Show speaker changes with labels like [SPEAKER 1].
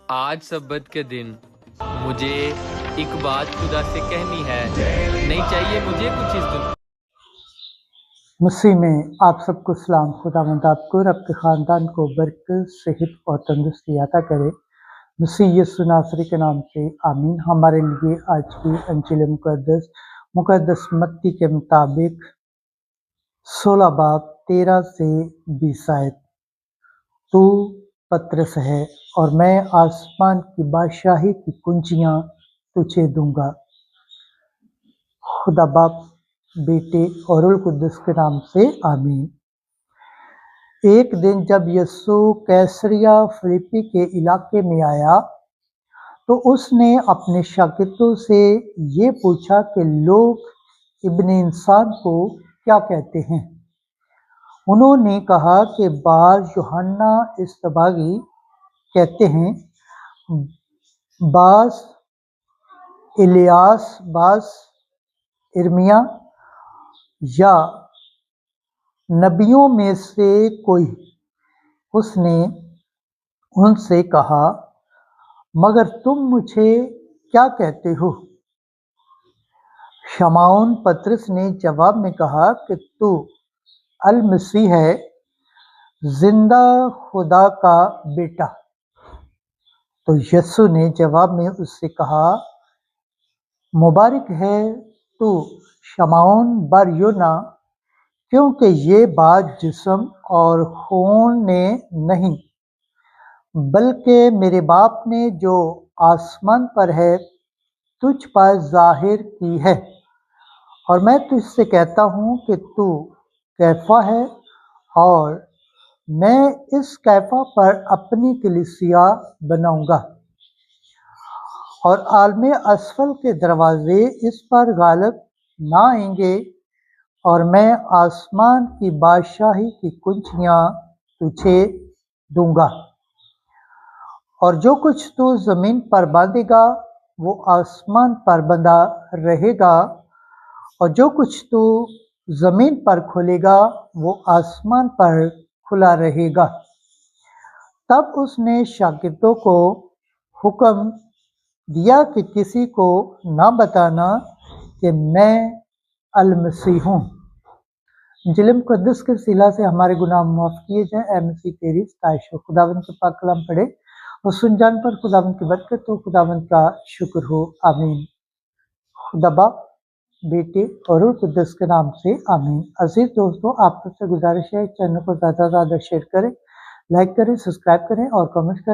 [SPEAKER 1] آج سبت کے دن مجھے ایک بات خدا سے کہنی ہے، نہیں چاہیے مجھے کچھ اس دنیا
[SPEAKER 2] مسیح میں آپ سب کو سلام۔ خداوند آپ کو اور آپ کے خاندان کو برکت، صحت اور تندرستی عطا کرے۔ مسیح یسوع ناصری کے نام سے آمین۔ ہمارے لیے آج کی انجیل مقدس متی کے مطابق 16 باب 13 سے 20 آیت۔ تو پطرس ہے اور میں آسمان کی بادشاہی کی کنجیاں تجھے دوں گا۔ خدا باپ، بیٹے اور روح القدس کے نام سے آمین۔ ایک دن جب یسوع کیسریا فلیپی کے علاقے میں آیا تو اس نے اپنے شاگردوں سے یہ پوچھا کہ لوگ ابن انسان کو کیا کہتے ہیں؟ انہوں نے کہا کہ بعض یوحنا اصطباغی کہتے ہیں، بعض الیاس، بعض ارمیا یا نبیوں میں سے کوئی۔ اس نے ان سے کہا، مگر تم مجھے کیا کہتے ہو؟ شمعون پطرس نے جواب میں کہا کہ تو المسیح ہے، زندہ خدا کا بیٹا۔ تو یسوع نے جواب میں اس سے کہا، مبارک ہے تو شمعون بر یونا، کیونکہ یہ بات جسم اور خون نے نہیں بلکہ میرے باپ نے جو آسمان پر ہے تجھ پر ظاہر کی ہے۔ اور میں تجھ سے کہتا ہوں کہ تو کیفا ہے، اور میں اس کیفا پر اپنی کلیسیا بناؤں گا، اور عالم اسفل کے دروازے اس پر غالب نہ آئیں گے، اور میں آسمان کی بادشاہی کی کنجیاں تجھے دوں گا۔ اور جو کچھ تو زمین پر باندھے گا وہ آسمان پر بندھا رہے گا، اور جو کچھ تو زمین پر کھولے گا وہ آسمان پر کھلا رہے گا۔ تب اس نے شاگردوں کو حکم دیا کہ کسی کو نہ بتانا کہ میں المسیح ہوں۔ انجیل مقدس کے وسیلہ سے ہمارے گناہ معاف کیے جائیں۔ اے مسیح تیری ستائش ہو۔ خداوند کے پاک کلام پڑھے اور سن جان پر خداوند کی برکت ہو۔ خداوند کا شکر ہو، آمین۔ خدا باپ، بیٹے اور روح القدس کے نام سے آمین۔ عزیز دوستوں، آپ سب سے گزارش ہے چینل کو زیادہ سے زیادہ شیئر کریں، لائک کریں، سبسکرائب کریں اور کمنٹ کریں۔